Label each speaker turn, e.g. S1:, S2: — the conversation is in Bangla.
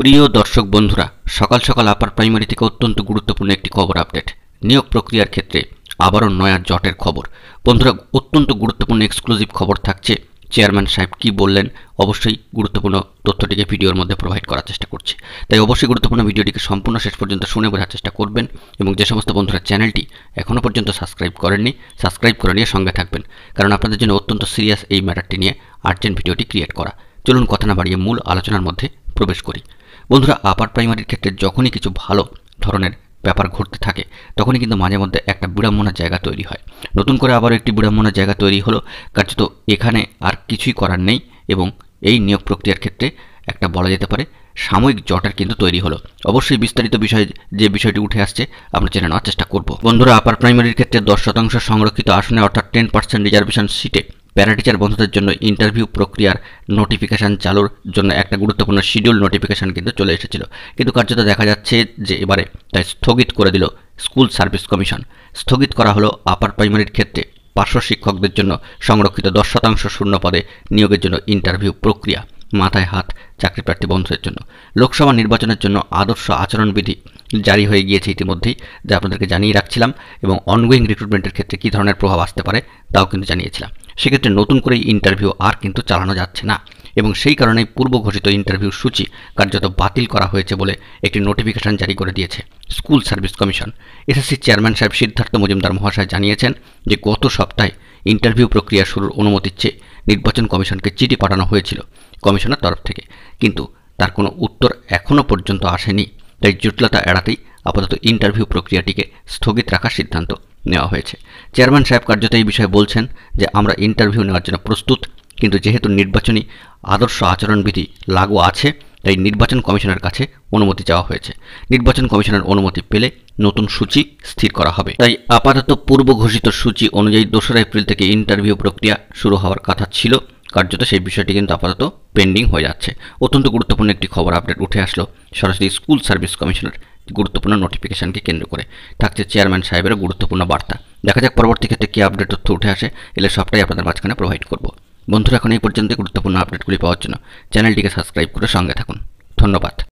S1: প্রিয় দর্শক বন্ধুরা, সকাল সকাল আপার প্রাইমারি থেকে অত্যন্ত গুরুত্বপূর্ণ একটি খবর আপডেট। নিয়োগ প্রক্রিয়ার ক্ষেত্রে আবারও নয়া জটের খবর। বন্ধুরা, অত্যন্ত গুরুত্বপূর্ণ এক্সক্লুসিভ খবর থাকছে। চেয়ারম্যান সাহেব কি বললেন, অবশ্যই গুরুত্বপূর্ণ তথ্যটিকে ভিডিওর মধ্যে প্রোভাইড করার চেষ্টা করছি। তাই অবশ্যই গুরুত্বপূর্ণ ভিডিওটিকে সম্পূর্ণ শেষ পর্যন্ত শুনে বোঝার চেষ্টা করবেন এবং যে সমস্ত বন্ধুরা চ্যানেলটি এখনও পর্যন্ত সাবস্ক্রাইব করেননি, সাবস্ক্রাইব করে নিয়ে সঙ্গে থাকবেন, কারণ আপনাদের জন্য অত্যন্ত সিরিয়াস এই ম্যাটারটি নিয়ে আর্জেন্ট ভিডিওটি ক্রিয়েট করা। চলুন কথা না বাড়িয়ে মূল আলোচনার মধ্যে প্রবেশ করি। বন্ধুরা, আপার প্রাইমারির ক্ষেত্রে যখনই কিছু ভালো ধরনের ব্যাপার ঘটতে থাকে তখনই কিন্তু মাঝে মধ্যে একটা বিড়ম্বনার জায়গা তৈরি হয়। নতুন করে আবারও একটি বিড়ম্বনার জায়গা তৈরি হলো, কার্যত এখানে আর কিছুই করার নেই এবং এই নিয়োগ প্রক্রিয়ার ক্ষেত্রে একটা বলা যেতে পারে সাময়িক জটের কিন্তু তৈরি হলো। অবশ্যই বিস্তারিত বিষয়ে যে বিষয়টি উঠে আসছে আমরা জেনে নেওয়ার চেষ্টা করব। বন্ধুরা, আপার প্রাইমারির ক্ষেত্রে 10% সংরক্ষিত আসনে অর্থাৎ 10% রিজার্ভেশন সিটে প্যারাটিচার বন্ধুদের জন্য ইন্টারভিউ প্রক্রিয়ার নোটিফিকেশান চালুর জন্য একটা গুরুত্বপূর্ণ শিডিউল নোটিফিকেশান কিন্তু চলে এসেছিল, কিন্তু কার্যত দেখা যাচ্ছে যে এবারে তাই স্থগিত করে দিল স্কুল সার্ভিস কমিশন। স্থগিত করা হলো আপার প্রাইমারির ক্ষেত্রে পার্শ্ব শিক্ষকদের জন্য সংরক্ষিত 10% শূন্য পদে নিয়োগের জন্য ইন্টারভিউ প্রক্রিয়া। মাথায় হাত চাকরি প্রার্থী বন্ধুদের জন্য লোকসভা নির্বাচনের জন্য আদর্শ আচরণবিধি জারি হয়ে গিয়েছে ইতিমধ্যেই, যা আপনাদেরকে জানিয়ে রাখছিলাম, এবং অনগোয়িং রিক্রুটমেন্টের ক্ষেত্রে কী ধরনের প্রভাব আসতে পারে তাও কিন্তু জানিয়েছিলাম। সেক্ষেত্রে নতুন করে ইন্টারভিউ আর কিন্তু চালানো যাচ্ছে না এবং সেই কারণেই পূর্ব ঘোষিত ইন্টারভিউ সূচি কার্যত বাতিল করা হয়েছে বলে একটি নোটিফিকেশন জারি করে দিয়েছে school service commission. SSC chairman সাহেব সিদ্ধার্থ মজুমদার মহাশয় জানিয়েছেন যে গত সপ্তাহে ইন্টারভিউ প্রক্রিয়া শুরুর অনুমতির চেয়ে নির্বাচন কমিশনকে চিঠি পাঠানো হয়েছিল কমিশনের তরফ থেকে, কিন্তু তার কোনো উত্তর এখনও পর্যন্ত আসেনি। তাই জটিলতা এড়াতেই আপাতত ইন্টারভিউ প্রক্রিয়াটিকে স্থগিত রাখার সিদ্ধান্ত নেওয়া হয়েছে। চেয়ারম্যান সাহেব কার্যত এই বিষয়ে বলছেন যে আমরা ইন্টারভিউ নেওয়ার জন্য প্রস্তুত, কিন্তু যেহেতু নির্বাচনী আদর্শ আচরণবিধি লাগু আছে তাই নির্বাচন কমিশনের কাছে অনুমতি চাওয়া হয়েছে। নির্বাচন কমিশনের অনুমতি পেলে নতুন সূচি স্থির করা হবে। তাই আপাতত পূর্ব ঘোষিত সূচি অনুযায়ী 2রা এপ্রিল থেকে ইন্টারভিউ প্রক্রিয়া শুরু হওয়ার কথা ছিল, কার্যত সেই বিষয়টি কিন্তু আপাতত পেন্ডিং হয়ে যাচ্ছে। অত্যন্ত গুরুত্বপূর্ণ একটি খবর আপডেট উঠে আসলো সরাসরি স্কুল সার্ভিস কমিশনের গুরুত্বপূর্ণ নোটিফিকেশনকে কেন্দ্র করে। থাকছে চেয়ারম্যান সাহেবেরও গুরুত্বপূর্ণ বার্তা। দেখা যাক পরবর্তী ক্ষেত্রে কী আপডেট তথ্য উঠে আসে, এলে সবটাই আপনাদের মাঝখানে প্রোভাইড করব। বন্ধুরা, এখন এই পর্যন্ত গুরুত্বপূর্ণ আপডেটগুলি পাওয়ার জন্য চ্যানেলটিকে সাবস্ক্রাইব করে সঙ্গে থাকুন। ধন্যবাদ।